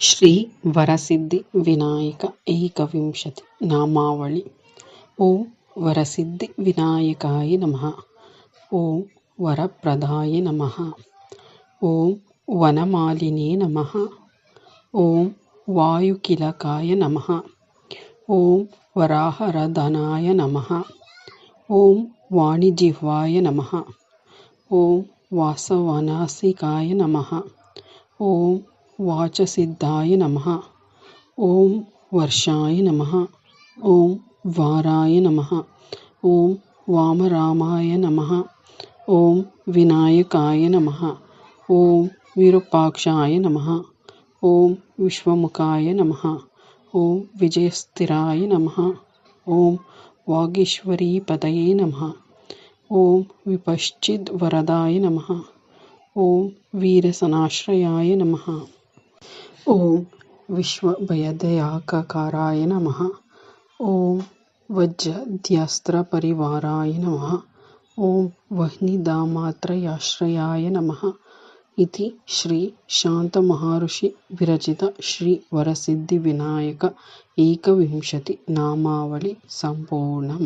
శ్రీ వరసిద్ధి వినాయక ఏకవింశతి నామావళి. ఓం వరసిద్ధి వినాయకాయ నమః. ఓం వరప్రదాయ నమః. ఓం వనమాలినే నమః. ఓం వాయుకిలకాయ నమః. ఓం వరాహరధనాయ నమః. ఓం వాణిజిహ్వాయ నమః. ఓం వాసవనాసికాయ నమః. ఓం వాచసిద్ధాయ నమః. ఓం వర్షాయ నమః. ఓం వారాయ నమః. ఓం వామరామాయ నమః. ఓం వినాయకాయ నమః. ఓం విరూపాక్షాయ నమః. ఓం విశ్వముఖాయ నమః. ఓం విజయస్థిరాయ నమః. ఓం వాగీశ్వరీపతయే నమః. ఓం విపశ్చిద్వరదాయ నమః. ఓం వీరసనాశ్రయాయ నమః. ఓం విశ్వభయదయాకకారాయ నమః. ఓం వజ్రధ్యస్త్రపరివారాయ నమః. ఓం వహ్నిదామాత్రయాశ్రయాయ నమః. ఇది శ్రీ శాంతమహర్షి విరచిత శ్రీ వరసిద్ధి వినాయక ఏకవింశతి నామావళి సంపూర్ణం.